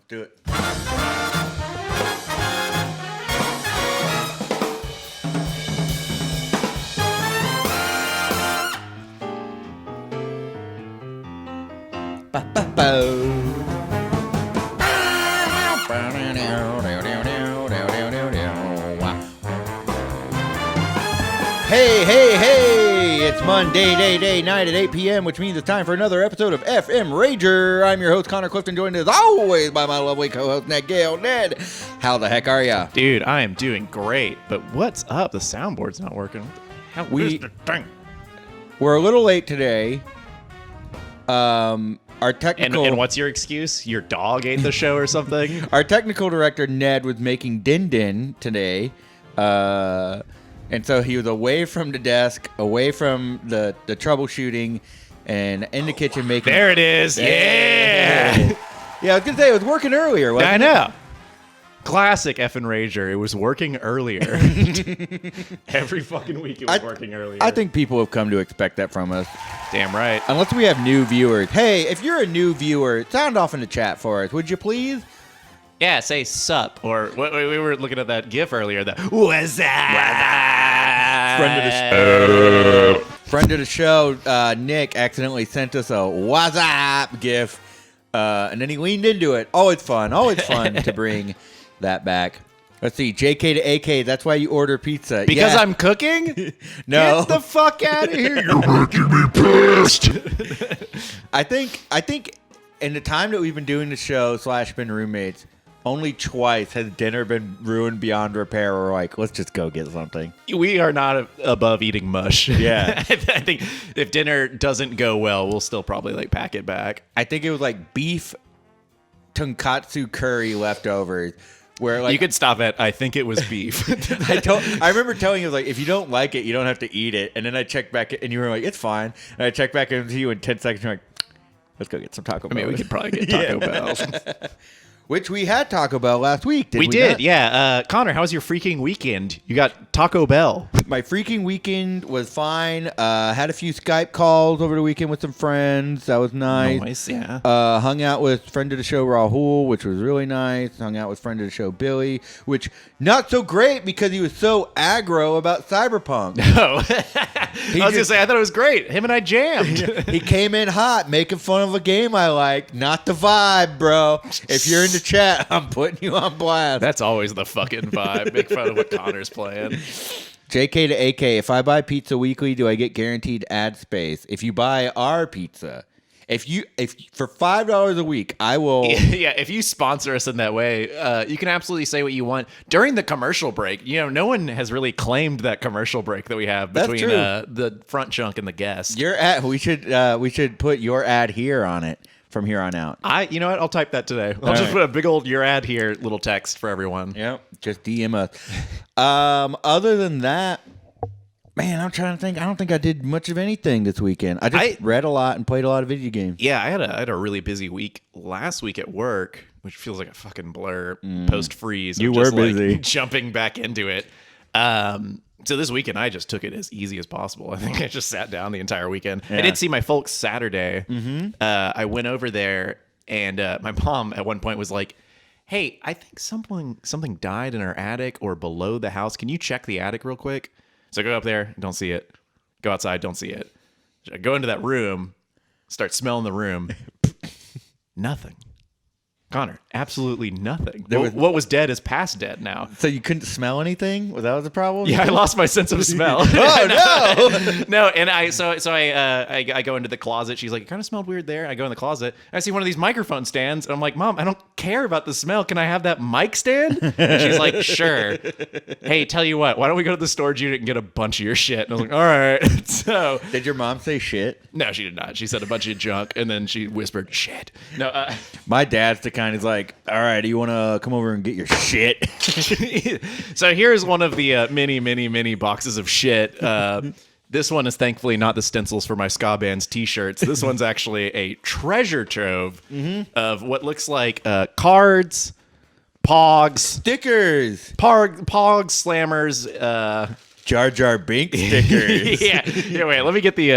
Do it. Hey, it's Monday, night at 8 p.m., which means it's time for another episode of FM Rager. I'm your host, Connor Clifton, joined as always by my lovely co-host, Ned Gale. Ned, how the heck are ya? Dude, I am doing great, but what's up? The soundboard's not working. What the hell is the thing? We're a little late today. Our technical... And what's your excuse? Your dog ate the show or something? Our technical director, Ned, was making din-din today. And so he was away from the desk, away from the troubleshooting, and in the kitchen making... There it is. Yeah. Yeah, I was going to say, it was working earlier, wasn't I know. Classic Effin Rager. It was working earlier. Every fucking week it was working earlier. I think people have come to expect that from us. Damn right. Unless we have new viewers. Hey, if you're a new viewer, sound off in the chat for us, would you please? Yeah, say sup. Or we were looking at that GIF earlier. The what's up? Friend of the show, Nick, accidentally sent us a what's up GIF. And then he leaned into it. Always fun to bring that back. Let's see, JK to AK, that's why you order pizza. Because I'm cooking? No. Get the fuck out of here. You're making me pissed. I think in the time that we've been doing the show / been roommates, only twice has dinner been ruined beyond repair. We're like, let's just go get something. We are not above eating mush. Yeah. I think if dinner doesn't go well, we'll still probably like pack it back. I think it was like beef tonkatsu curry leftovers. Where like you could stop at, I think it was beef. I remember telling you, like, if you don't like it, you don't have to eat it. And then I checked back, and you were like, it's fine. And I checked back into you in 10 seconds, and you're like, let's go get some Taco Bell. I mean, we could probably get Taco Bell. Which we had Taco Bell last week, did we did, not? yeah. Connor, how was your freaking weekend? You got Taco Bell. My freaking weekend was fine. Had a few Skype calls over the weekend with some friends. That was nice. Nice, yeah. Hung out with friend of the show, Rahul, which was really nice. Hung out with friend of the show, Billy, which not so great because he was so aggro about Cyberpunk. No. I was going to say, I thought it was great. Him and I jammed. He came in hot, making fun of a game I like. Not the vibe, bro. If you're in the chat, I'm putting you on blast. That's always the fucking vibe. Make fun of what Connor's playing. JK to AK, if I buy pizza weekly, do I get guaranteed ad space? If you buy our pizza, if for $5 a week, I will. Yeah, if you sponsor us in that way, you can absolutely say what you want during the commercial break. You know, no one has really claimed that commercial break that we have between the front chunk and the guest. Your ad, we should put your ad here on it from here on out. You know what? I'll type that today. I'll just put a big old your ad here little text for everyone. Yep, just DM us. Other than that, man, I'm trying to think. I don't think I did much of anything this weekend. I just read a lot and played a lot of video games. Yeah, I had a really busy week last week at work, which feels like a fucking blur post freeze. You were busy. Like, jumping back into it. So this weekend, I just took it as easy as possible. I think I just sat down the entire weekend. Yeah. I did see my folks Saturday. Mm-hmm. I went over there, and my mom at one point was like, hey, I think something died in our attic or below the house. Can you check the attic real quick? So I go up there, don't see it. Go outside, don't see it. I go into that room, start smelling the room. Nothing. Connor, absolutely nothing. What was dead is past dead now. So you couldn't smell anything? Was that the problem? Yeah, I lost my sense of smell. Oh, no. No, and I go into the closet. She's like, it kind of smelled weird there. I go in the closet. I see one of these microphone stands. And I'm like, Mom, I don't care about the smell. Can I have that mic stand? And she's like, sure. Hey, tell you what, why don't we go to the storage unit and get a bunch of your shit? And I was like, all right. So did your mom say shit? No, she did not. She said a bunch of junk, and then she whispered, shit. No, my dad's the kind who's like, all right, do you want to come over and get your shit? So here's one of the many boxes of shit. This one is thankfully not the stencils for my ska band's t-shirts. This one's actually a treasure trove of what looks like cards, pogs, stickers, pogs, slammers, Jar Jar Binks stickers. Yeah, wait. Let me get the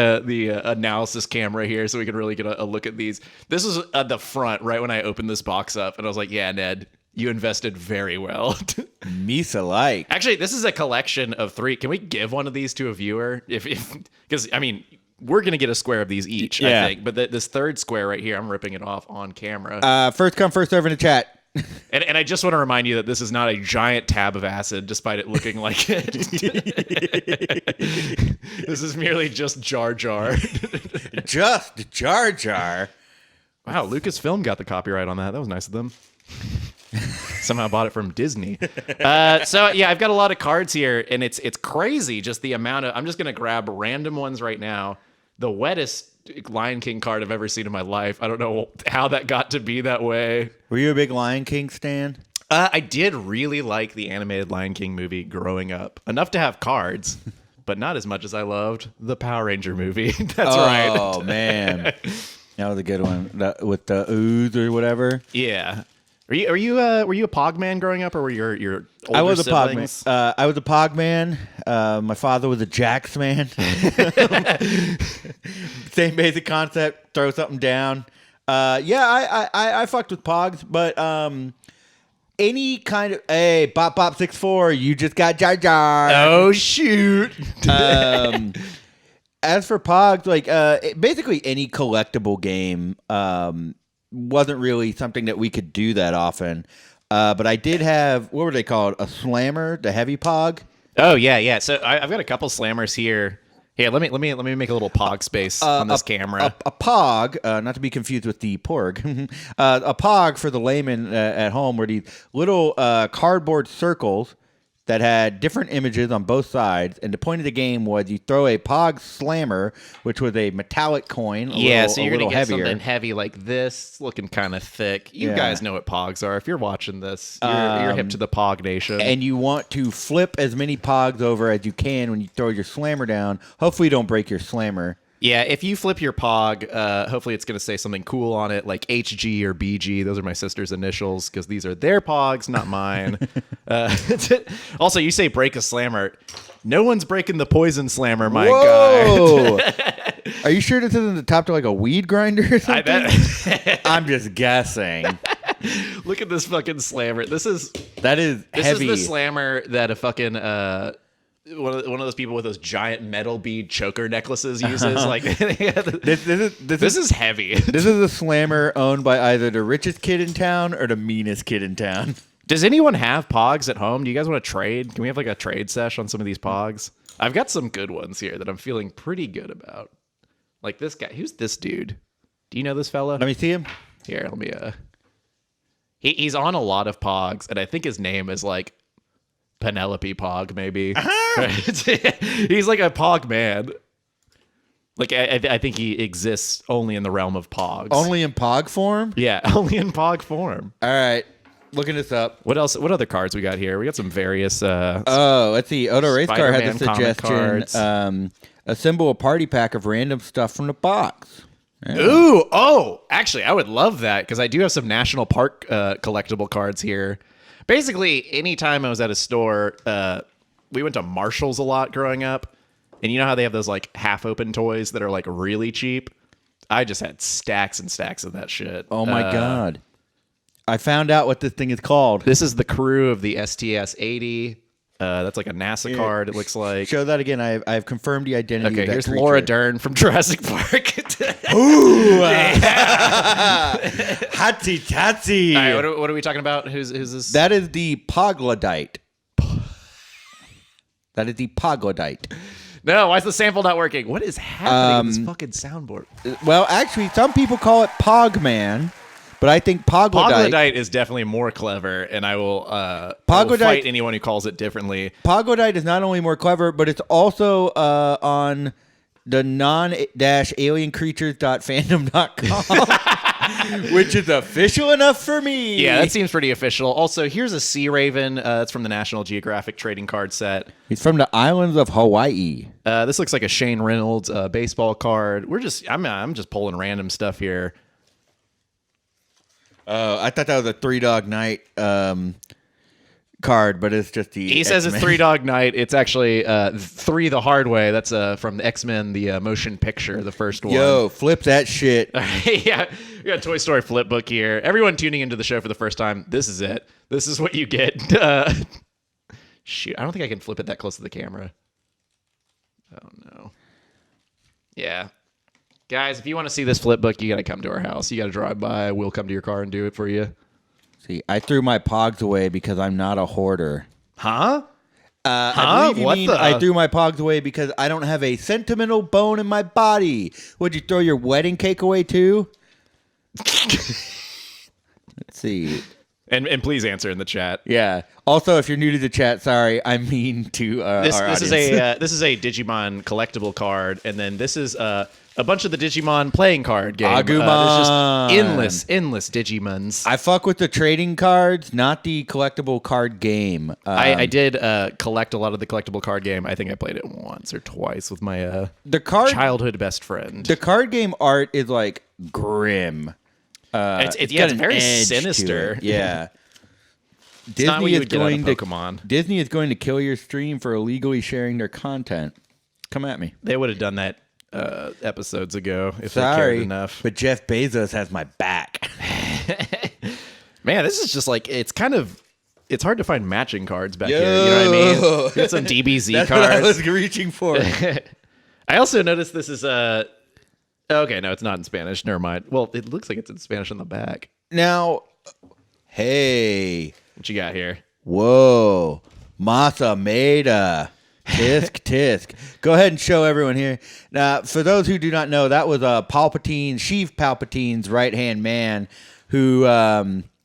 analysis camera here so we can really get a look at these. This was at the front right when I opened this box up, and I was like, "Yeah, Ned, you invested very well." Misa like. Actually, this is a collection of 3. Can we give one of these to a viewer? If because I mean, we're gonna get a square of these each, Yeah. I think. But this third square right here, I'm ripping it off on camera. First come, first serve in the chat. And I just want to remind you that this is not a giant tab of acid, despite it looking like it. This is merely just Jar Jar. Just Jar Jar. Wow, Lucasfilm got the copyright on that. That was nice of them. Somehow bought it from Disney. So yeah, I've got a lot of cards here, and it's crazy just the amount of. I'm just gonna grab random ones right now. The wettest Lion King card I've ever seen in my life. I don't know how that got to be that way. Were you a big Lion King stan? I did really like the animated Lion King movie growing up. Enough to have cards, but not as much as I loved the Power Ranger movie. That's right. Oh, man. That was a good one. With the ooze or whatever. Yeah. Were you a Pog man growing up, or were your older I was a Pog siblings? man. I was a Pog man. My father was a Jax man. Same basic concept. Throw something down. I fucked with Pogs, but any kind of Bop Bop 6'4", you just got Jar Jar. Oh shoot! As for Pogs, like basically any collectible game wasn't really something that we could do that often. But I did have, what were they called? A slammer, the heavy Pog. Oh yeah. So I've got a couple slammers here. Here, let me make a little Pog space on this camera. A Pog, not to be confused with the Porg. A Pog for the layman at home were these little cardboard circles that had different images on both sides, and the point of the game was you throw a Pog slammer, which was a metallic coin. So you're gonna get something heavy like this, looking kind of thick. You guys know what Pogs are. If you're watching this, you're hip to the Pog Nation. And you want to flip as many Pogs over as you can when you throw your slammer down. Hopefully you don't break your slammer. Yeah, if you flip your Pog, hopefully it's going to say something cool on it, like HG or BG. Those are my sister's initials, because these are their Pogs, not mine. Also, you say break a slammer. No one's breaking the poison slammer, my guy. Are you sure this isn't the top to like a weed grinder or something? I'm just guessing. Look at this fucking slammer. This is heavy. This is the slammer that a fucking... one of those people with those giant metal bead choker necklaces uses. Like this is heavy. This is a slammer owned by either the richest kid in town or the meanest kid in town. Does anyone have Pogs at home? Do you guys want to trade? Can we have like a trade sesh on some of these Pogs? I've got some good ones here that I'm feeling pretty good about. Like this guy. Who's this dude? Do you know this fella? Let me see him. Here, let me. He's on a lot of Pogs, and I think his name is like Penelope Pog, maybe. He's like a Pog man. Like I think he exists only in the realm of Pogs. Only in Pog form? Yeah, only in Pog form. All right, looking this up. What else? What other cards we got here? We got some various. Let's see. Odo Race Car had a Spider-Man comic suggestion. Assemble a party pack of random stuff from the box. Yeah. Ooh, oh, actually, I would love that because I do have some National Park collectible cards here. Basically, anytime I was at a store, we went to Marshall's a lot growing up. And you know how they have those like half-open toys that are like really cheap? I just had stacks and stacks of that shit. Oh my God. I found out what this thing is called. This is the crew of the STS-80. That's like a NASA card, it looks like. Show that again. I have confirmed the identity Okay, of that here's creature. Laura Dern from Jurassic Park. Ooh! Hatsy tatsy. All right, what are we talking about? Who's this? That is the Poglodite. That is the Poglodite. No, why is the sample not working? What is happening with this fucking soundboard? Well, actually, some people call it Pogman, but I think Poglodite... Poglodite is definitely more clever, and I will fight anyone who calls it differently. Poglodite is not only more clever, but it's also on the non-aliencreatures.fandom.com, which is official enough for me. Yeah, that seems pretty official. Also, here's a Sea Raven. That's from the National Geographic trading card set. He's from the islands of Hawaii. This looks like a Shane Reynolds baseball card. I'm just pulling random stuff here. I thought that was a Three Dog Night card, but it's just the He says it's X-Men. Three Dog Night. It's actually 3 the Hard Way. That's from the X-Men, the motion picture, the first one. Yo, flip that shit. Yeah, we got a Toy Story flip book here. Everyone tuning into the show for the first time, this is it. This is what you get. Shoot, I don't think I can flip it that close to the camera. Oh, no. Yeah. Guys, if you want to see this flip book, you got to come to our house. You got to drive by. We'll come to your car and do it for you. See, I threw my pogs away because I'm not a hoarder. Huh? I believe you What mean the- I threw my pogs away because I don't have a sentimental bone in my body. Would you throw your wedding cake away too? Let's see. And please answer in the chat. Yeah. Also, if you're new to the chat, sorry, I mean to This our is audience. this is a Digimon collectible card, and then this is a bunch of the Digimon playing card game. Agumon. There's just endless Digimons. I fuck with the trading cards, not the collectible card game. I did collect a lot of the collectible card game. I think I played it once or twice with my the card childhood best friend. The card game art is like grim. It's got an very edge to sinister. it. Yeah. It's not what you would get out of Pokemon. Disney is going to kill your stream for illegally sharing their content. Come at me. They would have done that episodes ago if they cared Sorry, enough. but Jeff Bezos has my back. Man, this is just like it's hard to find matching cards back here. You know what I mean? Get some DBZ That's cards. what I was reaching for. I also noticed this is okay, no, it's not in Spanish. Never mind. Well, it looks like it's in Spanish on the back. Now, hey, What you got here? whoa, Masameda. Tisk, tisk. Go ahead and show everyone here. Now, for those who do not know, that was Sheev Palpatine's right-hand man who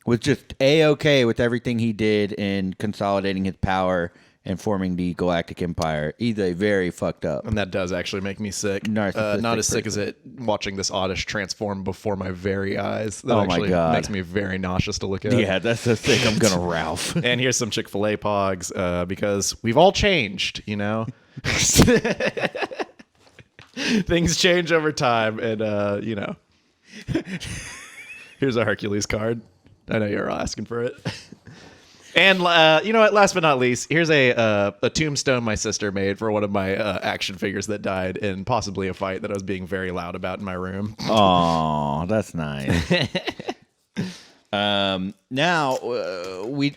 was just A-okay with everything he did in consolidating his power and forming the Galactic Empire. He's a very fucked up. And that does actually make me sick. Narcissistic Not as sick as it watching this Oddish transform before my very eyes. That Oh my actually God. makes me very nauseous to look at. Yeah, that's so sick. I'm going to Ralph. And here's some Chick-fil-A pogs because we've all changed, you know? Things change over time, and, you know. Here's a Hercules card. I know you're asking for it. And you know what? Last but not least, here's a tombstone my sister made for one of my action figures that died in possibly a fight that I was being very loud about in my room. Oh, that's nice. Now we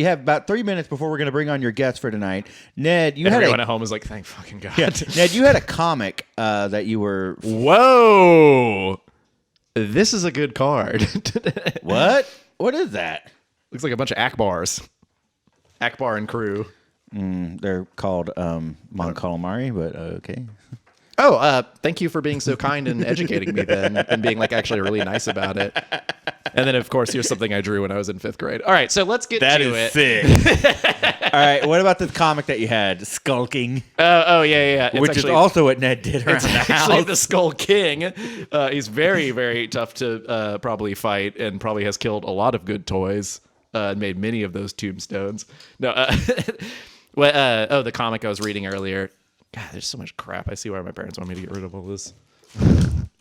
have about 3 minutes before we're going to bring on your guest for tonight. Ned, you Everyone had at home is like, thank fucking God. Ned, you had a comic that you were Whoa! This is a good card. what? What is that? Looks like a bunch of Akbars. Akbar and crew. They're called Mon Calamari, but okay. Oh, thank you for being so kind and educating me then and being like actually really nice about it. And then, of course, here's something I drew when I was in 5th grade. All right, so let's get to it. Sick. All right, what about this comic that you had, Skulking? Oh, yeah. It's Which is actually- also what Ned did around It's the actually house. the Skull King. He's very, very tough to probably fight and probably has killed a lot of good toys and made many of those tombstones. No, the comic I was reading earlier. God, there's so much crap. I see why my parents want me to get rid of all this.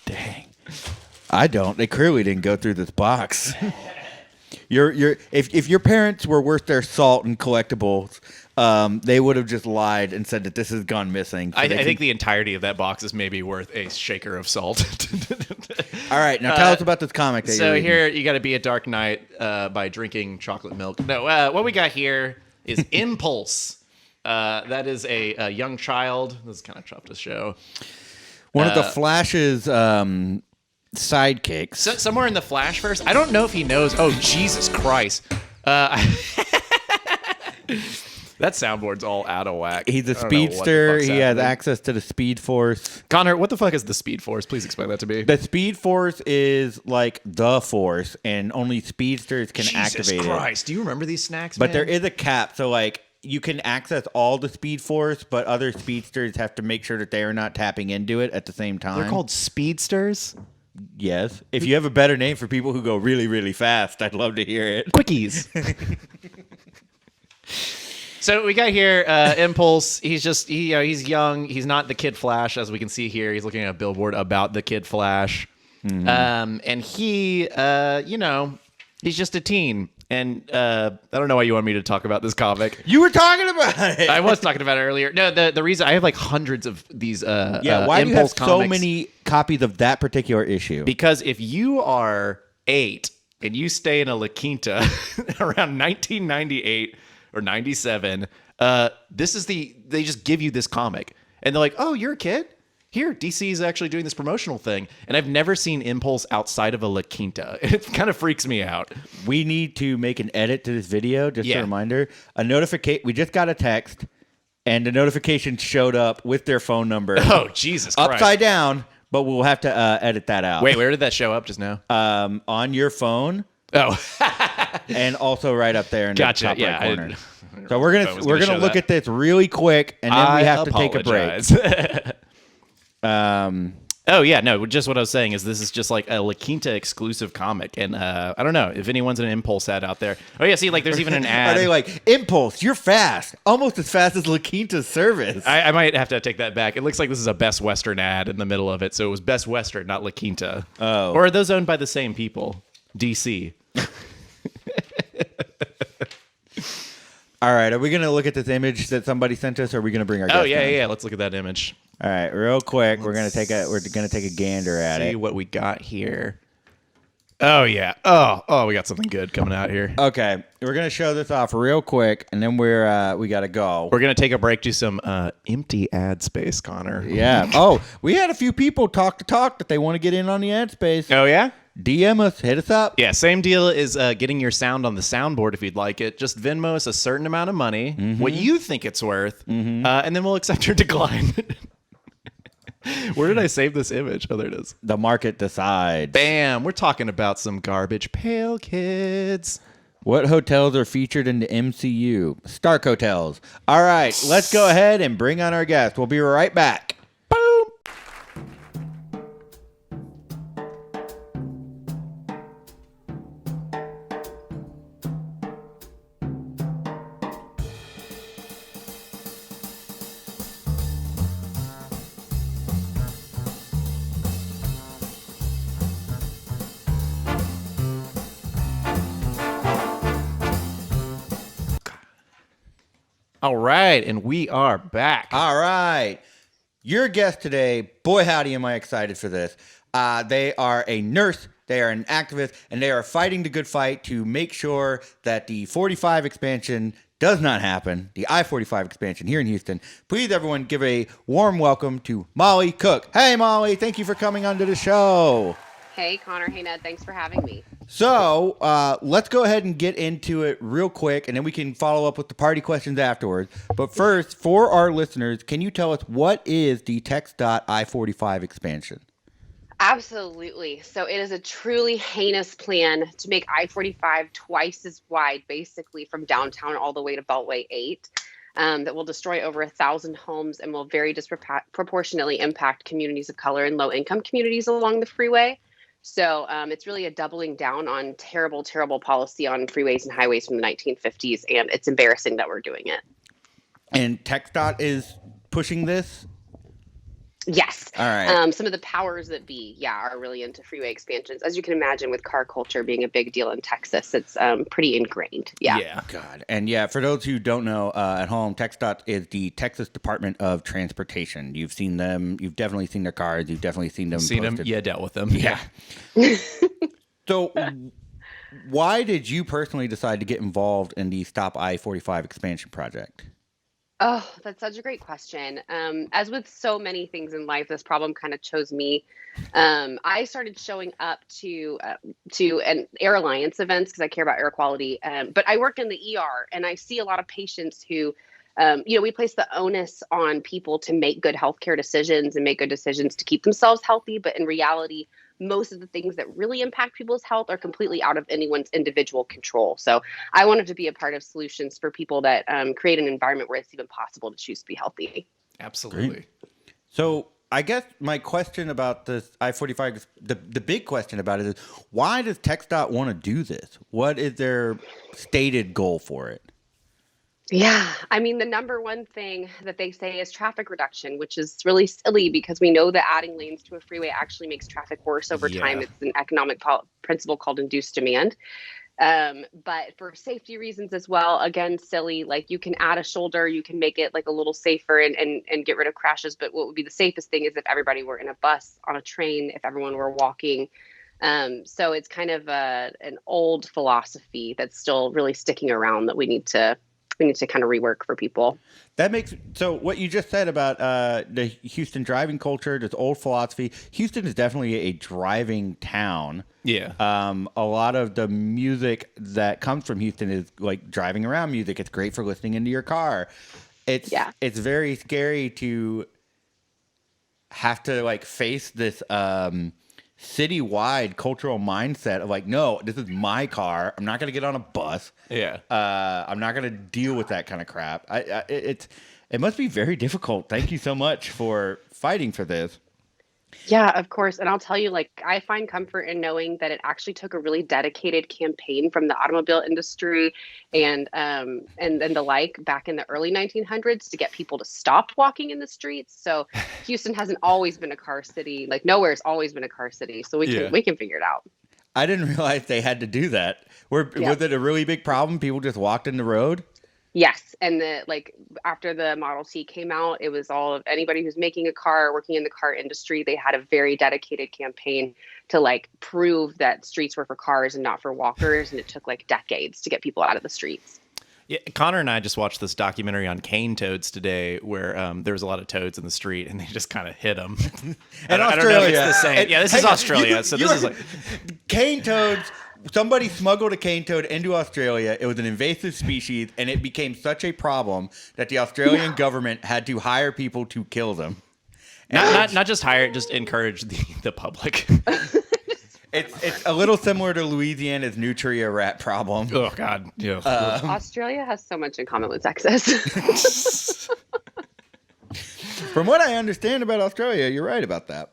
Dang. I don't. They clearly didn't go through this box. If your parents were worth their salt in collectibles, they would have just lied and said that this has gone missing. So I think the entirety of that box is maybe worth a shaker of salt. All right, now tell us about this comic that So you're reading. here, you got to be a Dark Knight by drinking chocolate milk. No, what we got here is Impulse. That is a young child. This is kind of tough to show. One of the Flash's sidekicks. So, somewhere in the Flash verse, I don't know if he knows. Oh, Jesus Christ. That soundboard's all out of whack. He's a I don't know what the speedster. fuck's He has happening. access to the Speed Force. Connor, what the fuck is the Speed Force? Please explain that to me. The Speed Force is like the Force, and only speedsters can activate Jesus it. Christ. Do you remember these snacks, But man? there is a cap, so like you can access all the Speed Force, but other speedsters have to make sure that they are not tapping into it at the same time. They're called Speedsters? Yes. If you have a better name for people who go really, really fast, I'd love to hear it. Quickies. So we got here Impulse. He's young. He's not the Kid Flash, as we can see here. He's looking at a billboard about the Kid Flash. And he, he's just a teen. And I don't know why you want me to talk about this comic. You were talking about it. I was talking about it earlier. No, the reason I have like hundreds of these why do you have Impulse so comics. many copies of that particular issue? Because if you are 8 and you stay in a La Quinta around 1998 or 97, they just give you this comic. And they're like, oh, you're a kid? Here, DC is actually doing this promotional thing. And I've never seen Impulse outside of a La Quinta. It kind of freaks me out. We need to make an edit to this video, just Yeah. a reminder. A notification. We just got a text, and the notification showed up with their phone number. Oh, Jesus Christ. Upside down, but we'll have to edit that out. Wait, where did that show up just now? On your phone, Oh, and also right up there in Gotcha, the top yeah, right corner. I So we're if I gonna was we're gonna gonna show look that. at this really quick, and then we have to take a break. break. Oh yeah, no. Just what I was saying is this is just like a La Quinta exclusive comic, and I don't know if anyone's an Impulse ad out there. Oh yeah, see, like there's even an ad. Are they like, Impulse, you're fast, almost as fast as La Quinta's service? I might have to take that back. It looks like this is a Best Western ad in the middle of it, so it was Best Western, not La Quinta. Oh. Or are those owned by the same people? DC. All right, are we gonna look at this image that somebody sent us, or are we gonna bring our? Oh guest yeah, in? yeah. Let's look at that image. All right, real quick, we're gonna take a gander at See it. what we got here. Oh yeah. Oh, we got something good coming out here. Okay, we're gonna show this off real quick, and then we gotta go. We're gonna take a break to some empty ad space, Connor. Yeah. Oh, we had a few people talk that they want to get in on the ad space. Oh yeah. DM us, hit us up. Yeah, same deal is getting your sound on the soundboard if you'd like it. Just Venmo us a certain amount of money, what you think it's worth, and then we'll accept your decline. Where did I save this image? Oh, there it is. The market decides. Bam! We're talking about some garbage pail kids. What hotels are featured in the MCU? Stark hotels. All right, let's go ahead and bring on our guest. We'll be right back. Boom! All right, and we are back. All right. Your guest today, boy, howdy, am I excited for this. They are a nurse, they are an activist, and they are fighting the good fight to make sure that the 45 expansion does not happen, the I-45 expansion here in Houston. Please, everyone, give a warm welcome to Molly Cook. Hey, Molly, thank you for coming onto the show. Hey, Connor. Hey, Ned. Thanks for having me. So let's go ahead and get into it real quick, and then we can follow up with the party questions afterwards. But first, for our listeners, can you tell us what is the TxDOT I-45 expansion? Absolutely. So it is a truly heinous plan to make I-45 twice as wide, basically from downtown all the way to Beltway 8, that will destroy over 1,000 homes and will very disproportionately impact communities of color and low-income communities along the freeway. So it's really a doubling down on terrible, terrible policy on freeways and highways from the 1950s, and it's embarrassing that we're doing it. And TxDOT is pushing this? Yes. All right. Some of the powers that be, are really into freeway expansions. As you can imagine, with car culture being a big deal in Texas, it's pretty ingrained. Yeah. God. And yeah, for those who don't know at home, TxDOT is the Texas Department of Transportation. You've seen them. You've definitely seen their cars. You've definitely seen them posted. Yeah, dealt with them. Yeah. So why did you personally decide to get involved in the Stop I-45 expansion project? Oh, that's such a great question. As with so many things in life, this problem kind of chose me. I started showing up to an Air Alliance events because I care about air quality. But I work in the ER, and I see a lot of patients who, we place the onus on people to make good healthcare decisions and make good decisions to keep themselves healthy. But in reality, most of the things that really impact people's health are completely out of anyone's individual control. So I wanted to be a part of solutions for people that create an environment where it's even possible to choose to be healthy. Absolutely. Great. So I guess my question about this I-45, the big question about it is, why does TxDOT want to do this? What is their stated goal for it? Yeah, I mean, the number one thing that they say is traffic reduction, which is really silly because we know that adding lanes to a freeway actually makes traffic worse over time. It's an economic principle called induced demand. But for safety reasons as well, again, silly, like you can add a shoulder, you can make it like a little safer and get rid of crashes. But what would be the safest thing is if everybody were in a bus, on a train, if everyone were walking. So it's kind of an old philosophy that's still really sticking around that we need to kind of rework for people. That makes so what you just said about the Houston driving culture, this old philosophy. Houston is definitely a driving town. Yeah. A lot of the music that comes from Houston is like driving around music. It's great for listening into your car. It's very scary to have to like face this citywide cultural mindset of like, no, this is my car. I'm not going to get on a bus. Yeah. I'm not going to deal with that kind of crap. It must be very difficult. Thank you so much for fighting for this. Yeah, of course. And I'll tell you, like, I find comfort in knowing that it actually took a really dedicated campaign from the automobile industry and the like back in the early 1900s to get people to stop walking in the streets. So Houston hasn't always been a car city. Like nowhere's always been a car city. So we can figure it out. I didn't realize they had to do that. Was it a really big problem? People just walked in the road? Yes, and after the Model T came out, it was all of anybody who's making a car, working in the car industry. They had a very dedicated campaign to like prove that streets were for cars and not for walkers, and it took like decades to get people out of the streets. Yeah, Connor and I just watched this documentary on cane toads today, where there was a lot of toads in the street, and they just kind of hit them. And I don't know if it's the same. Yeah, this is Australia, so this is like cane toads. Somebody smuggled a cane toad into Australia. It was an invasive species, and it became such a problem that the Australian government had to hire people to kill them. Not just hire it, just encourage the public. It's a little similar to Louisiana's nutria rat problem. Oh God, yeah. Australia has so much in common with Texas. From what I understand about Australia, you're right about that.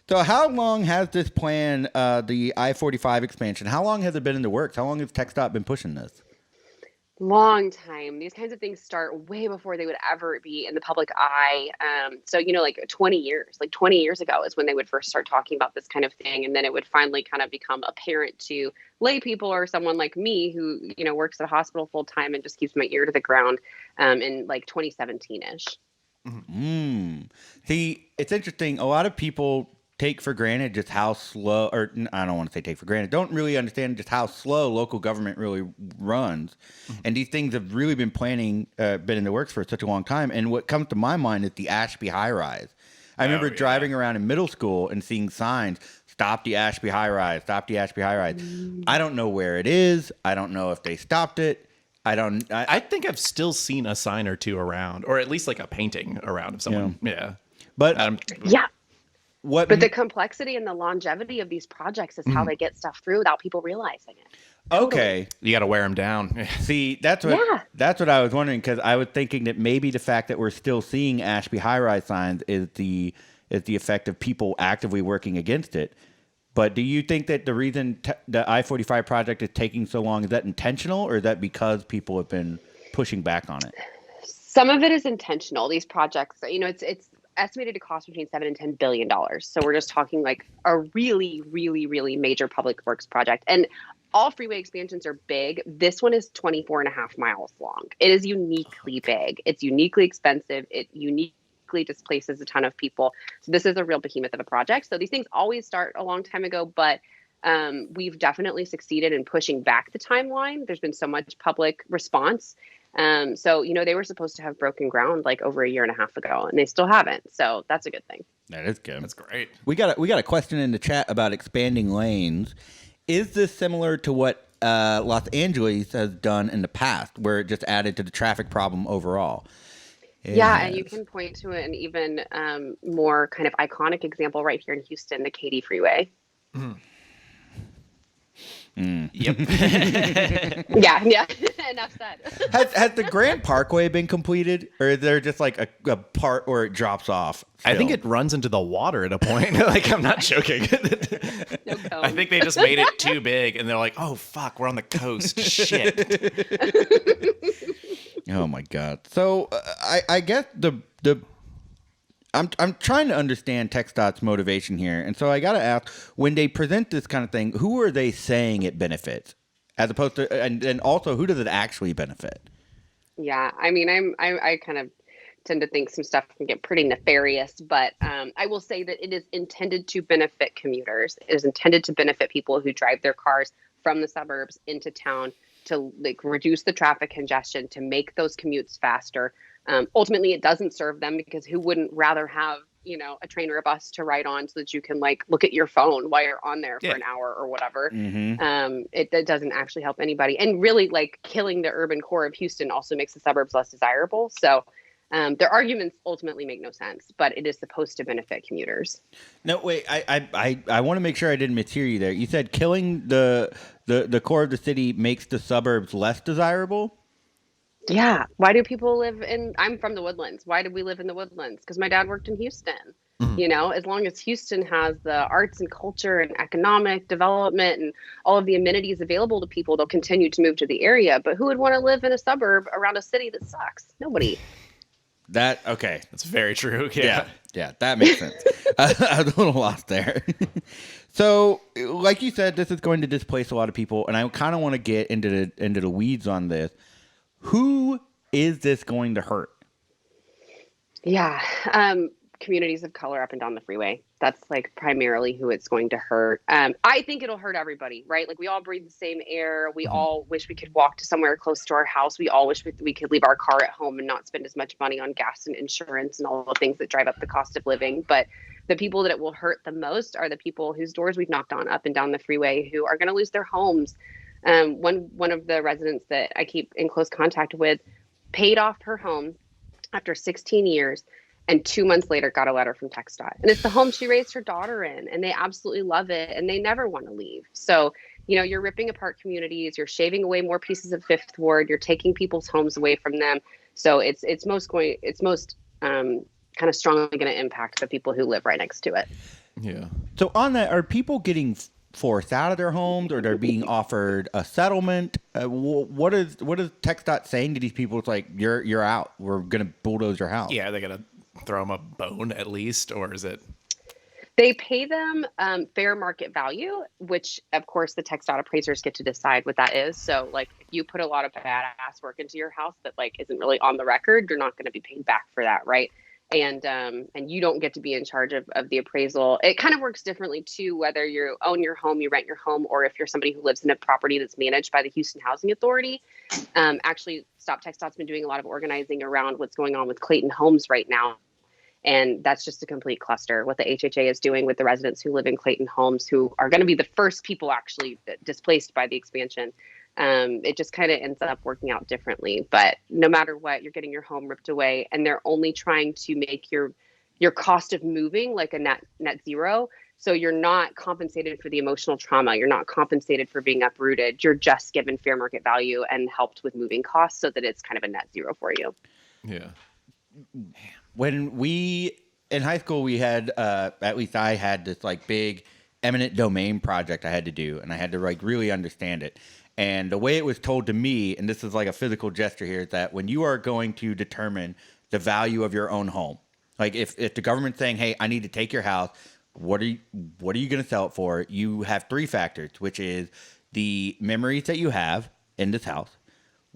So how long has this plan, the I-45 expansion, how long has it been in the works? How long has TxDOT been pushing this? Long time. These kinds of things start way before they would ever be in the public eye. So, like 20 years, like 20 years ago is when they would first start talking about this kind of thing. And then it would finally kind of become apparent to lay people or someone like me who, works at a hospital full time and just keeps my ear to the ground in like 2017-ish. See, it's interesting. A lot of people take for granted just how slow, or I don't want to say take for granted, don't really understand just how slow local government really runs. And these things have really been been in the works for such a long time. And what comes to my mind is the Ashby high rise. I remember driving around in middle school and seeing signs, stop the Ashby high rise, stop the Ashby high rise. I don't know where it is. I don't know if they stopped it. I think I've still seen a sign or two around, or at least like a painting around of someone. Yeah. But But the complexity and the longevity of these projects is how they get stuff through without people realizing it. Okay. You got to wear them down. See, that's what I was wondering, because I was thinking that maybe the fact that we're still seeing Ashby high-rise signs is the effect of people actively working against it. But do you think that the reason the I-45 project is taking so long, is that intentional, or is that because people have been pushing back on it? Some of it is intentional. These projects, it's estimated to cost between $7 and $10 billion. So we're just talking like a really, really, really major public works project. And all freeway expansions are big. This one is 24 and a half miles long. It is uniquely big. It's uniquely expensive. It uniquely displaces a ton of people. So this is a real behemoth of a project. So these things always start a long time ago, but we've definitely succeeded in pushing back the timeline. There's been so much public response. So, they were supposed to have broken ground like over a year and a half ago, and they still haven't. So that's a good thing. That is good. That's great. We got a question in the chat about expanding lanes. Is this similar to what Los Angeles has done in the past, where it just added to the traffic problem overall? Yeah, and you can point to an even more kind of iconic example right here in Houston, the Katy Freeway. Yep. Yeah. Enough said. Has the Grand Parkway been completed, or is there just like a part where it drops off? I think it runs into the water at a point. Like, I'm not joking. No cone. I think they just made it too big, and they're like, "Oh fuck, we're on the coast." Shit. Oh my god. So I guess I'm trying to understand TxDOT's motivation here, and so I got to ask: when they present this kind of thing, who are they saying it benefits? as opposed to, and also who does it actually benefit? Yeah, I mean, I kind of tend to think some stuff can get pretty nefarious, but I will say that it is intended to benefit commuters. It is intended to benefit people who drive their cars from the suburbs into town to like reduce the traffic congestion, to make those commutes faster. Ultimately, it doesn't serve them because who wouldn't rather have, you know, a train or a bus to ride on so that you can like look at your phone while you're on there for an hour or whatever. It doesn't actually help anybody. And really, like, killing the urban core of Houston also makes the suburbs less desirable. So their arguments ultimately make no sense, but it is supposed to benefit commuters. No, wait. I want to make sure I didn't mishear you there. You said killing the core of the city makes the suburbs less desirable? Yeah. Why do people live in, I'm from the Woodlands. Why do we live in the Woodlands? Because my dad worked in Houston. You know, as long as Houston has the arts and culture and economic development and all of the amenities available to people, they'll continue to move to the area. But who would want to live in a suburb around a city that sucks? Nobody. Okay. That's very true. Yeah, that makes sense. I was a little lost there. So, like you said, this is going to displace a lot of people, and I kind of want to get into the weeds on this. Who is this going to hurt? Yeah. Communities of color up and down the freeway. That's like primarily who it's going to hurt. I think it'll hurt everybody, right? Like, we all breathe the same air. We all wish we could walk to somewhere close to our house. We all wish we could leave our car at home and not spend as much money on gas and insurance and all the things that drive up the cost of living. But the people that it will hurt the most are the people whose doors we've knocked on up and down the freeway, who are going to lose their homes. One of the residents that I keep in close contact with paid off her home after 16 years. And 2 months later, got a letter from TxDOT. And it's the home she raised her daughter in. And they absolutely love it. And they never want to leave. So, you know, you're ripping apart communities. You're shaving away more pieces of Fifth Ward. You're taking people's homes away from them. So it's most kind of strongly going to impact the people who live right next to it. Yeah. So on that, are people getting forced out of their homes, or they're being offered a settlement? What is TxDOT saying to these people? It's like, you're out. We're going to bulldoze your house. Yeah, they're going to throw them a bone at least, or is it? They pay them fair market value, which of course the TxDOT appraisers get to decide what that is. So like, if you put a lot of badass work into your house that like isn't really on the record, you're not going to be paid back for that, right? And you don't get to be in charge of the appraisal. It kind of works differently too, whether you own your home, you rent your home, or if you're somebody who lives in a property that's managed by the Houston Housing Authority. Actually, Stop TxDOT's been doing a lot of organizing around what's going on with Clayton Homes right now. And that's just a complete cluster. What the HHA is doing with the residents who live in Clayton Homes, who are going to be the first people actually displaced by the expansion. It just kind of ends up working out differently. But no matter what, you're getting your home ripped away, and they're only trying to make your cost of moving like a net zero. So you're not compensated for the emotional trauma. You're not compensated for being uprooted. You're just given fair market value and helped with moving costs so that it's kind of a net zero for you. Yeah. When we in high school, we had at least I had this like big eminent domain project I had to do, and I had to like really understand it. And the way it was told to me, and this is like a physical gesture here, is that when you are going to determine the value of your own home, like if the government's saying, hey, I need to take your house, what are you going to sell it for? You have three factors, which is the memories that you have in this house,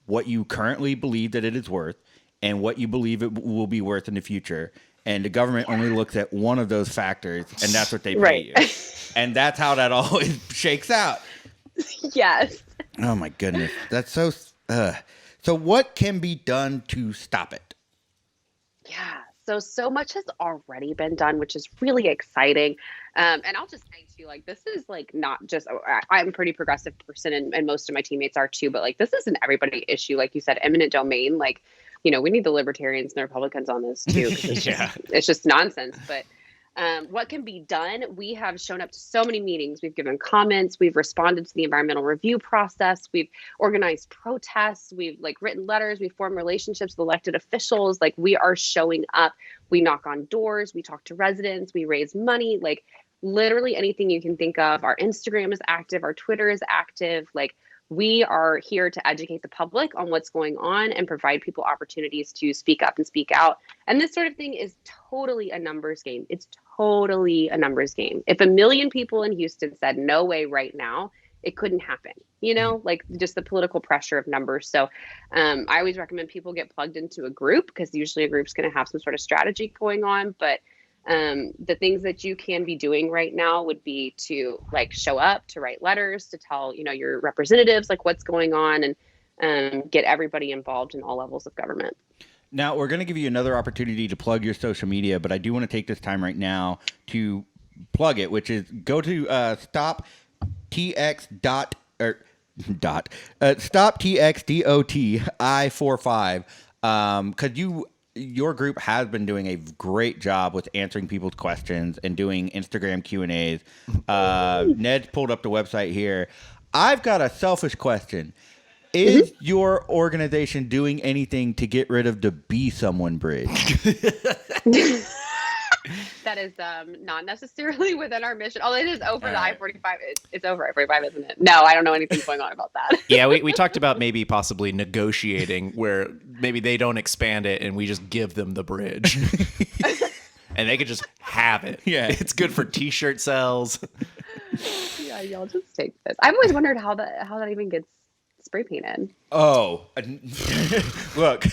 what you currently believe that it is worth, and what you believe it will be worth in the future. And the government only looks at one of those factors, and that's what they pay you. And that's how that always shakes out. Yes. Oh, my goodness. That's so... So what can be done to stop it? Yeah. So much has already been done, which is really exciting. And I'll just say too, like, this is like not just, I'm a pretty progressive person and most of my teammates are too, but like, this is an everybody issue. Like you said, eminent domain, like, you know, we need the libertarians and the Republicans on this too. It's just nonsense. But what can be done? We have shown up to so many meetings. We've given comments. We've responded to the environmental review process. We've organized protests. We've like written letters. We've formed relationships with elected officials. Like, we are showing up. We knock on doors. We talk to residents. We raise money. Like, literally anything you can think of. Our Instagram is active. Our Twitter is active. Like, we are here to educate the public on what's going on and provide people opportunities to speak up and speak out. And this sort of thing is totally a numbers game. It's totally a numbers game. If 1 million people in Houston said no way right now, it couldn't happen, like just the political pressure of numbers. So I always recommend people get plugged into a group, because usually a group's going to have some sort of strategy going on. But the things that you can be doing right now would be to like show up, to write letters, to tell, your representatives like what's going on, and get everybody involved in all levels of government. Now, we're going to give you another opportunity to plug your social media, but I do want to take this time right now to plug it, which is go to stop TxDOT or dot stop TxDOT I-45, because your group has been doing a great job with answering people's questions and doing Instagram Q&As. Ned's pulled up the website here. I've got a selfish question. Is your organization doing anything to get rid of the Be Someone Bridge? That is not necessarily within our mission. Although it is over the I-45. It's over I-45, isn't it? No, I don't know anything going on about that. Yeah, we talked about maybe possibly negotiating where maybe they don't expand it and we just give them the bridge. And they could just have it. Yeah. It's good for T-shirt sales. Yeah, y'all just take this. I've always wondered how that even gets spray painted. Oh, look.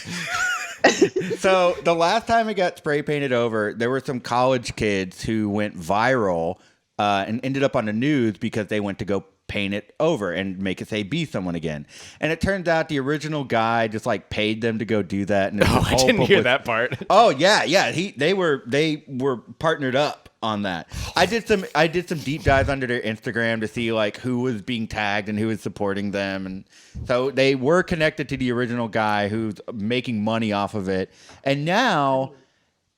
So the last time it got spray painted over, there were some college kids who went viral and ended up on the news because they went to go paint it over and make it say Be Someone again. And it turns out the original guy just like paid them to go do that. And I didn't hear that part. Oh yeah. They were partnered up on that. I did some deep dives under their Instagram to see like who was being tagged and who was supporting them, and so they were connected to the original guy who's making money off of it. And now,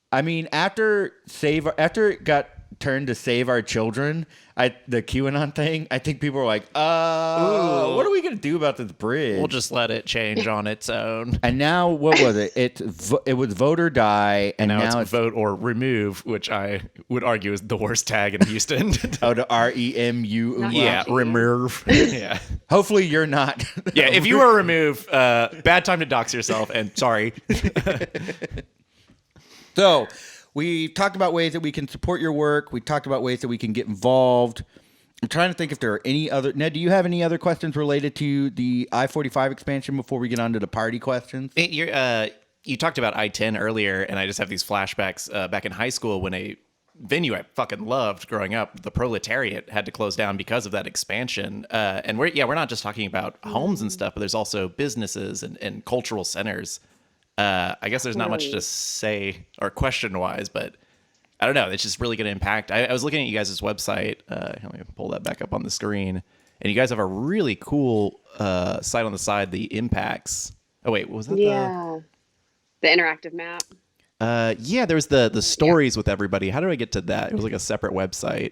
I mean, after it got turned to Save Our Children, the QAnon thing, I think people were like, what are we going to do about this bridge? We'll just let it change on its own. And now, what was it? It was vote or die, and now it's vote or remove, which I would argue is the worst tag in Houston. Oh, the REMU. Yeah, remove. Yeah. Hopefully you're not. Yeah, if you were remove, bad time to dox yourself, and sorry. So, we talked about ways that we can support your work. We talked about ways that we can get involved. I'm trying to think if there are any other... Ned, do you have any other questions related to the I-45 expansion before we get on to the party questions? You talked about I-10 earlier, and I just have these flashbacks back in high school when a venue I fucking loved growing up, the Proletariat, had to close down because of that expansion. And we're not just talking about homes and stuff, but there's also businesses and cultural centers. I guess there's not much to say or question-wise, but I don't know. It's just really going to impact. I was looking at you guys' website. Let me pull that back up on the screen. And you guys have a really cool site on the side, the impacts. Oh, wait, what was that? Yeah. The interactive map. Yeah, there's the stories with everybody. How do I get to that? It was like a separate website.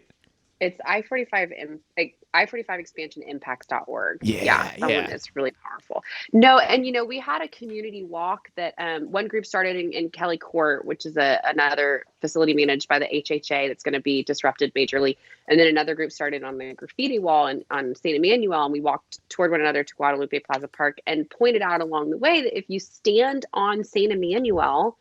It's I-45 expansion impacts.org. Yeah. It's really powerful. No, and we had a community walk that one group started in Kelly Court, which is another facility managed by the HHA that's going to be disrupted majorly. And then another group started on the graffiti wall on St. Emmanuel, and we walked toward one another to Guadalupe Plaza Park and pointed out along the way that if you stand on St. Emmanuel,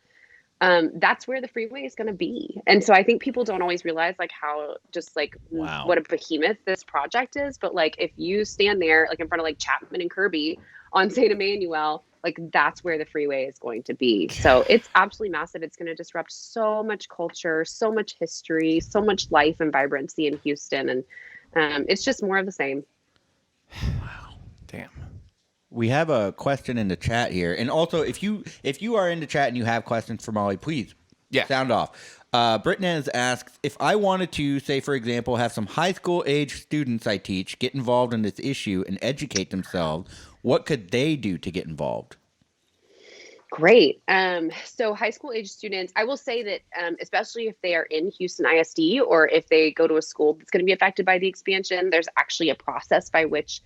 that's where the freeway is going to be. And so I think people don't always realize like how just like what a behemoth this project is. But like if you stand there like in front of like Chapman and Kirby on St. Emmanuel, like that's where the freeway is going to be. So it's absolutely massive. It's going to disrupt so much culture, so much history, so much life and vibrancy in Houston. And it's just more of the same. Wow. Damn. We have a question in the chat here. And also, if you are in the chat and you have questions for Molly, please sound off. Britnez asks, if I wanted to, say, for example, have some high school age students I teach get involved in this issue and educate themselves, what could they do to get involved? Great. So high school age students, I will say that especially if they are in Houston ISD or if they go to a school that's going to be affected by the expansion, there's actually a process by which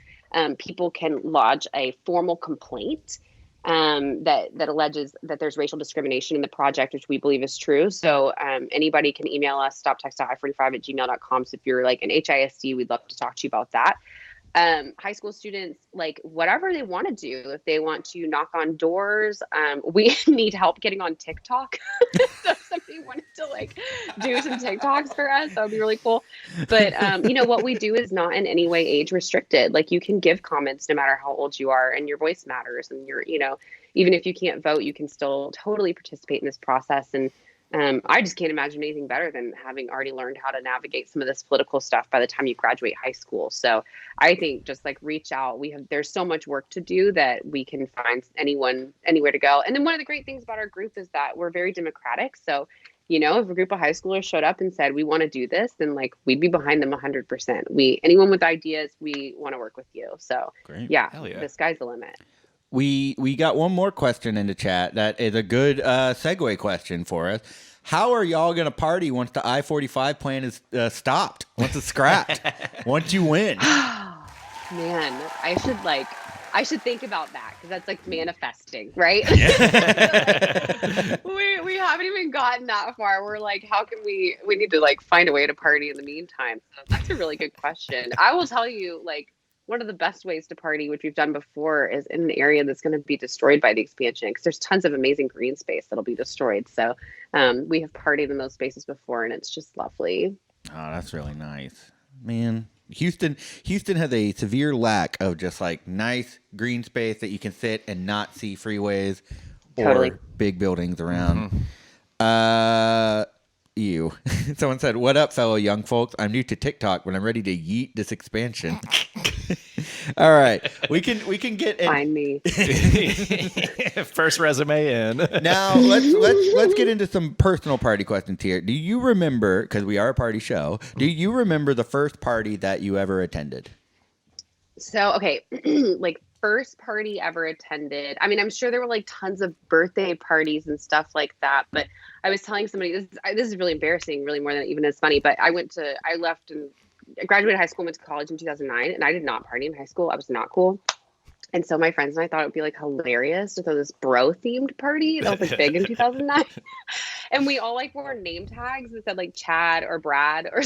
people can lodge a formal complaint that alleges that there's racial discrimination in the project, which we believe is true. So anybody can email us, stoptextile45@gmail.com. So if you're like an HISD, we'd love to talk to you about that. High school students, like whatever they want to do, if they want to knock on doors, we need help getting on TikTok. So if somebody somebody wanted to like do some TikToks for us, that would be really cool. But what we do is not in any way age restricted. Like you can give comments no matter how old you are, and your voice matters. And even if you can't vote, you can still totally participate in this process. And I just can't imagine anything better than having already learned how to navigate some of this political stuff by the time you graduate high school. So I think just like reach out. There's so much work to do that we can find anyone, anywhere to go. And then one of the great things about our group is that we're very democratic. So, if a group of high schoolers showed up and said, we want to do this, then like we'd be behind them 100%. Anyone with ideas, we want to work with you. So great. Yeah, Hell yeah. The sky's the limit. We got one more question in the chat that is a good segue question for us. How are y'all going to party once the I-45 plan is stopped? Once it's scrapped? Once you win? Man, I should think about that because that's like manifesting, right? we haven't even gotten that far. We're like, how can we need to like find a way to party in the meantime. So that's a really good question. I will tell you, like, one of the best ways to party, which we've done before, is in an area that's going to be destroyed by the expansion because there's tons of amazing green space that'll be destroyed. So we have partied in those spaces before, and it's just lovely. Oh, that's really nice. Man, Houston has a severe lack of just like nice green space that you can sit and not see freeways Totally. or big buildings around. You. Someone said, "What up, fellow young folks? I'm new to TikTok, but I'm ready to yeet this expansion." All right, we can get in. Find me. First resume in. Now let's get into some personal party questions here. Do you remember? Because we are a party show. Do you remember the first party that you ever attended? So okay, like first party ever attended. I mean, I'm sure there were like tons of birthday parties and stuff like that. But I was telling somebody this is really embarrassing, really more than even as funny. But I left and graduated high school, went to college in 2009, and I did not party in high school. I was not cool. And so my friends and I thought it would be like hilarious to throw this bro themed party that was like big in 2009. And we all like wore name tags that said like Chad or Brad or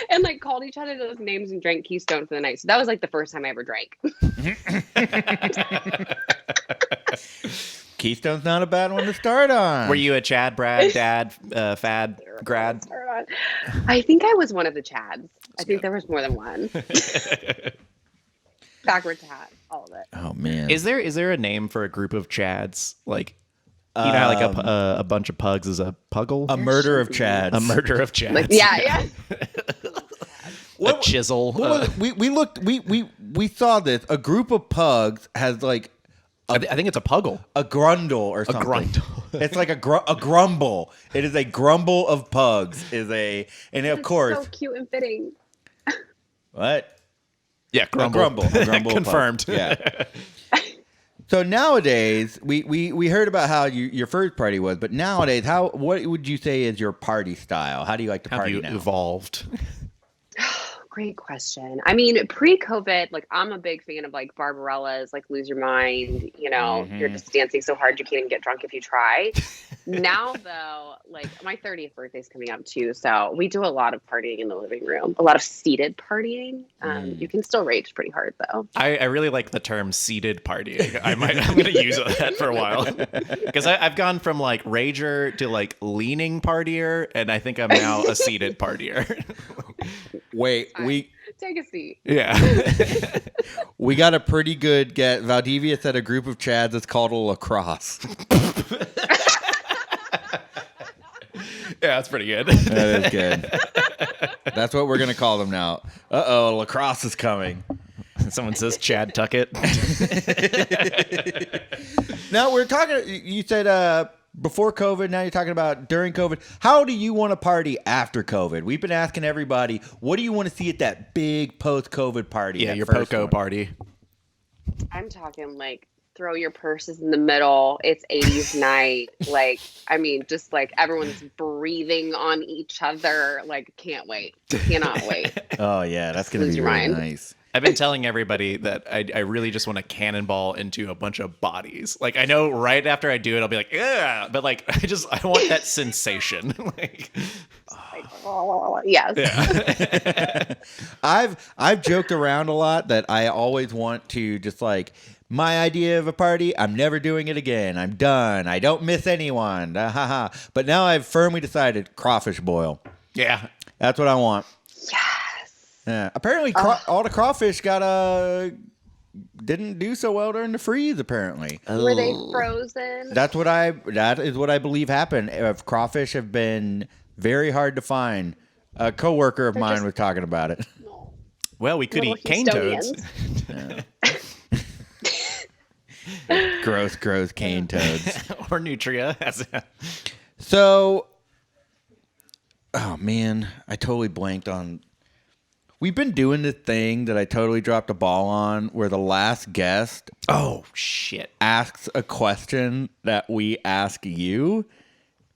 and like called each other those names and drank Keystone for the night. So that was like the first time I ever drank. Keystone's not a bad one to start on. Were you a Chad, Brad, Dad, Fad, grad? I think I was one of the Chads. I think there was more than one. Backwards hat, all of it. Oh man, Is there a name for a group of Chads? Like, you know how like a bunch of pugs is a puggle? a murder of Chads. A murder of Chads. Like, yeah. A chisel. We saw this. A group of pugs has like I think it's a puggle. a grundle or something. grundle. It's like a grumble. It is a grumble of pugs. And of course, So cute and fitting. what? Yeah, grumble. A grumble. Confirmed. Pug. Yeah. So nowadays, we heard about how your first party was, but nowadays, what would you say is your party style? How do you like to Have party you now? evolved? Great question. I mean, pre-COVID, like I'm a big fan of like Barbarella's, like Lose Your Mind. You're just dancing so hard you can't even get drunk if you try. Now, though, like my 30th birthday is coming up too, so we do a lot of partying in the living room, a lot of seated partying. You can still rage pretty hard though. I really like the term seated partying. I'm going to use that for a while because I've gone from like rager to like leaning partier, and I think I'm now a seated partier. Wait, Take a seat. Yeah. we got a pretty good get. Valdivia said a group of Chads is called a lacrosse. Yeah, that's pretty good. That is good. That's what we're gonna call them now. Lacrosse is coming. Someone says Chad Tuckett. Now we're talking. You said before COVID. Now you're talking about during COVID. How do you want to party after COVID? We've been asking everybody. What do you want to see at that big post-COVID party? Yeah, that your first Poco one? party. I'm talking like throw your purses in the middle. It's 80s night. Like, I mean, just like everyone's breathing on each other. Like, can't wait. Cannot wait. Oh yeah, that's gonna Lose be your really mind. nice. I've been telling everybody that I really just want to cannonball into a bunch of bodies. Like, I know right after I do it, I'll be like, yeah, but like, I want that sensation. Like, I like, oh, yes. Yeah. I've joked around a lot that I always want to just like my idea of a party. I'm never doing it again. I'm done. I don't miss anyone. But now I've firmly decided crawfish boil. Yeah. That's what I want. Yes. Yeah. Apparently, all the crawfish didn't do so well during the freeze. Apparently, Were they frozen? that is what I believe happened. Crawfish have been very hard to find. A coworker of mine was talking about it. No. Well, we could Little eat cane toads. Gross cane toads. Or nutria. So, oh man, I totally blanked on. We've been doing this thing that I totally dropped the ball on, where the last guest Oh, shit. asks a question that we ask you,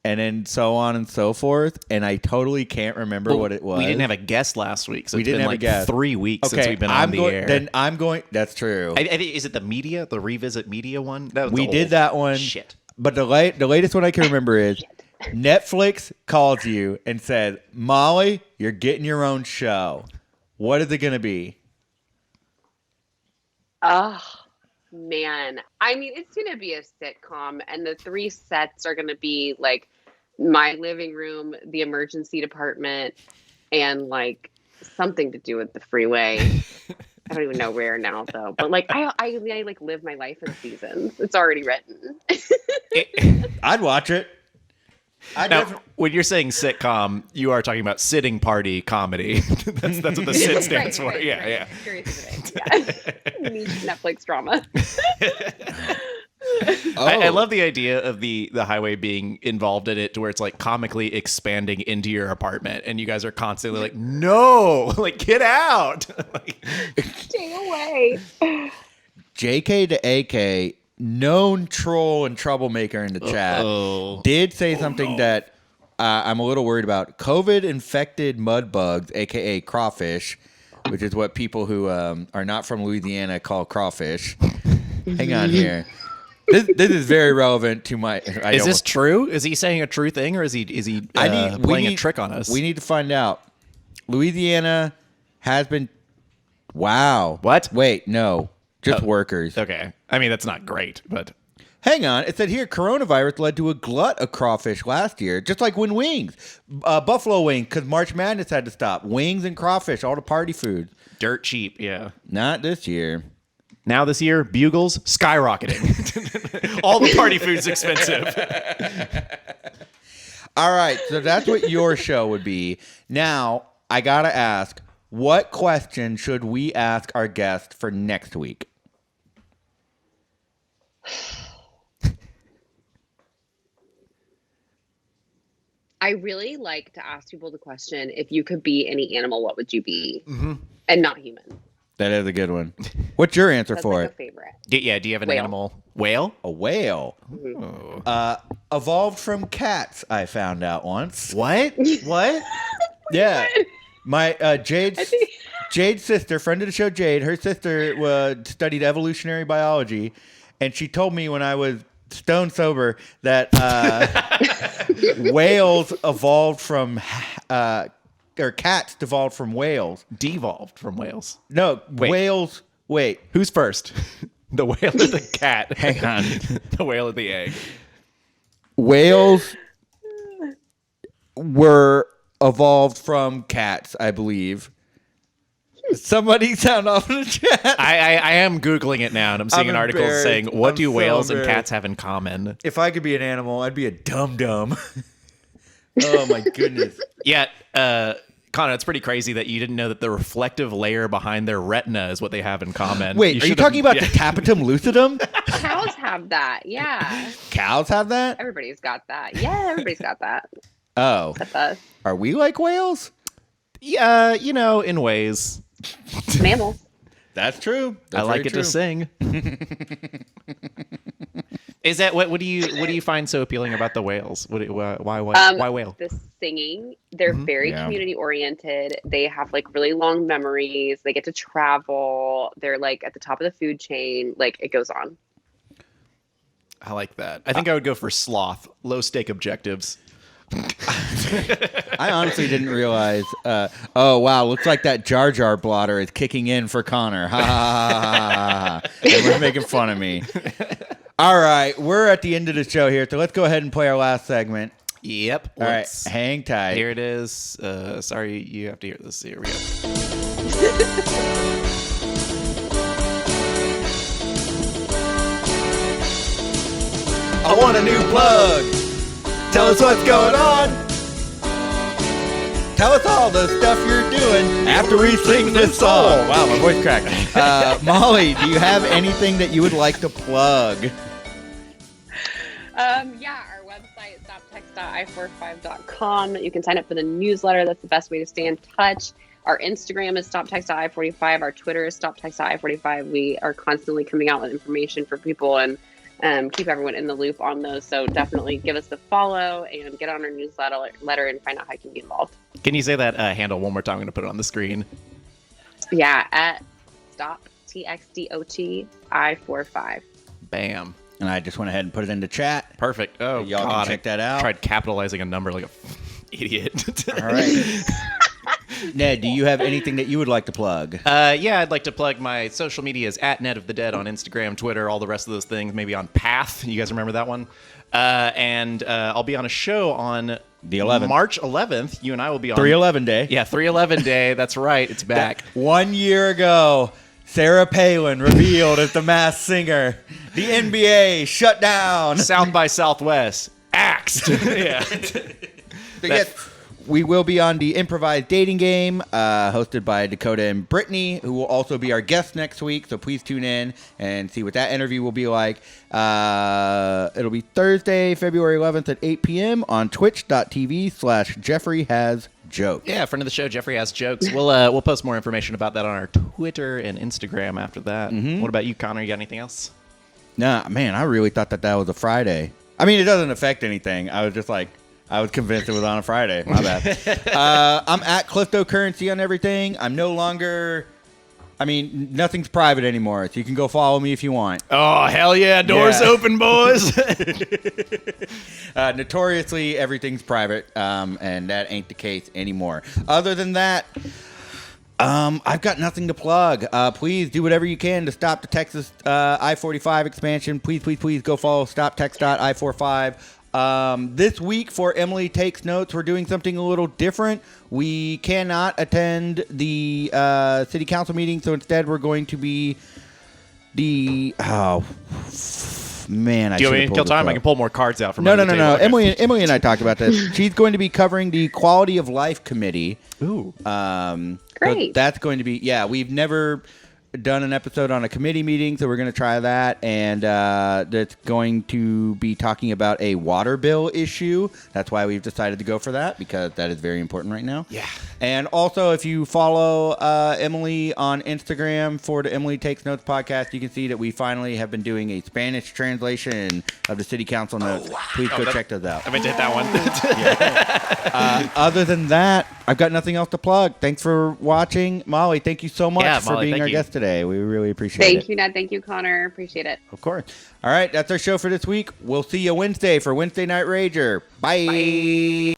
and then so on and so forth. And I totally can't remember what it was. We didn't have a guest last week, so We it's didn't been have a like guest. 3 weeks since we've been on the air. Then I'm going. That's true. I think, is it the media, the revisit media one? That was We the did old that one. Shit. But the latest one I can remember is Netflix calls you and says, Molly, you're getting your own show. What is it going to be? Oh, man. I mean, it's going to be a sitcom, and the 3 sets are going to be like my living room, the emergency department, and like something to do with the freeway. I don't even know where now, though. But like, I like live my life in seasons. It's already written. I'd watch it. Now, when you're saying sitcom, you are talking about sitting party comedy. that's what the sit stands for. Right. Yeah. Curious of it. Yeah. Niche Netflix drama. I love the idea of the highway being involved in it, to where it's like comically expanding into your apartment, and you guys are constantly like, no, like get out. Like, Stay away. JK to AK, known troll and troublemaker in the chat, did say something that I'm a little worried about. COVID-infected mud bugs, a.k.a. crawfish, which is what people who are not from Louisiana call crawfish. Hang on here. This is very relevant to my... is this true? Is he saying a true thing, or is he playing a trick on us? We need to find out. Louisiana has been... Wow. What? Wait, no. Just workers. Okay. I mean, that's not great, but... Hang on. It said here, coronavirus led to a glut of crawfish last year, just like when wings. Buffalo wings, because March Madness had to stop. Wings and crawfish, all the party food. Dirt cheap, yeah. Not this year. Now this year, bugles skyrocketing. All the party food's expensive. All right, so that's what your show would be. Now, I got to ask, what question should we ask our guest for next week? I really like to ask people the question, if you could be any animal, what would you be? Mm-hmm. And not human. That is a good one. What's your answer That's for like it? a favorite. Yeah, do you have an Whale. animal? Whale? A whale. Evolved from cats, I found out once. What? What? Yeah. My Jade's sister, friend of the show, Jade, her sister studied evolutionary biology, and she told me when I was stone sober that whales evolved from, or cats devolved from whales. Devolved from whales. No, Wait. whales. Wait. Who's first? The whale or the cat? Hang on. The whale or the egg? Whales were evolved from cats, I believe. Somebody sound off in the chat. I am Googling it now, and I'm seeing I'm an article embarrassed. saying, what I'm do so whales and embarrassed. cats have in common? If I could be an animal, I'd be a dum-dum. Oh, my goodness. Yet, Connor, it's pretty crazy that you didn't know that the reflective layer behind their retina is what they have in common. Wait, are you should've- talking about yeah. the tapetum lucidum? Cows have that. Yeah. Cows have that? Everybody's got that. Yeah, everybody's got that. Oh. Except us. Are we like whales? Yeah, in ways. Mammals. That's true. I like it to sing. Is that what do you find so appealing about the whales? Why whale? The singing, they're very Yeah. community oriented. They have like really long memories. They get to travel. They're like at the top of the food chain. Like it goes on. I like that. I think I would go for sloth. Low stake objectives. I honestly didn't realize. Oh, wow. Looks like that Jar Jar blotter is kicking in for Connor. Ha ha ha ha ha. And we're making fun of me. All right. We're at the end of the show here, so let's go ahead and play our last segment. Yep. All right. Hang tight. Here it is. Sorry, you have to hear this. Here we go. I want a new plug. Tell us what's going on. Tell us all the stuff you're doing after we sing this song. Wow, my voice cracked. Molly, do you have anything that you would like to plug? Yeah, our website is stoptext.i45.com. You can sign up for the newsletter. That's the best way to stay in touch. Our Instagram is stoptext.i45. Our Twitter is stoptext.i45. We are constantly coming out with information for people and keep everyone in the loop on those. So definitely give us a follow and get on our newsletter and find out how you can be involved. Can you say that handle one more time? I'm going to put it on the screen. Yeah, at stop TxDOT I45. Bam. And I just went ahead and put it into chat. Perfect. Oh, y'all God, can check that out. Tried capitalizing a number like a idiot. All right. Ned, do you have anything that you would like to plug? Yeah, I'd like to plug my social medias at Ned of the Dead on Instagram, Twitter, all the rest of those things. Maybe on Path. You guys remember that one? And I'll be on a show on the 11th. March 11th. You and I will be on 3/11 Day. Yeah, 3/11 Day. That's right. It's back. 1 year ago, Sarah Palin revealed as the Masked Singer. The NBA shut down. South by Southwest. Axed. Yeah. Yes, we will be on the improvised dating game, hosted by Dakota and Brittany, who will also be our guests next week. So please tune in and see what that interview will be like. It'll be Thursday, February 11th at 8 p.m. on twitch.tv/JeffreyHasJokes. Yeah, friend of the show, Jeffrey Has Jokes. We'll post more information about that on our Twitter and Instagram after that. Mm-hmm. What about you, Connor? You got anything else? Nah, man, I really thought that was a Friday. I mean, it doesn't affect anything. I was just like, I was convinced it was on a Friday. My bad. I'm at Clifftocurrency on everything. I'm no longer... I mean, nothing's private anymore, so you can go follow me if you want. Oh, hell yeah. Doors open, boys. Notoriously, everything's private, and that ain't the case anymore. Other than that, I've got nothing to plug. Please do whatever you can to stop the Texas I-45 expansion. Please go follow stoptext.i45. This week for Emily Takes Notes, we're doing something a little different. We cannot attend the city council meeting, so instead we're going to be the... Oh, man, I do you want me to kill time? I can pull more cards out from No. Okay. Emily and I talked about this. She's going to be covering the Quality of Life Committee. Ooh. Great. So that's going to be... Yeah, we've never done an episode on a committee meeting, so we're going to try that, and that's going to be talking about a water bill issue. That's why we've decided to go for that, because that is very important right now. Yeah. And also, if you follow Emily on Instagram for the Emily Takes Notes podcast, you can see that we finally have been doing a Spanish translation of the city council notes. Wow. Please go check those out. I meant to hit that one. Other than that, I've got nothing else to plug. Thanks for watching. Molly, thank you so much for being our guest today. We really appreciate it. Thank you, Ned. Thank you, Connor. Appreciate it. Of course. All right, that's our show for this week. We'll see you Wednesday for Wednesday Night Rager. Bye.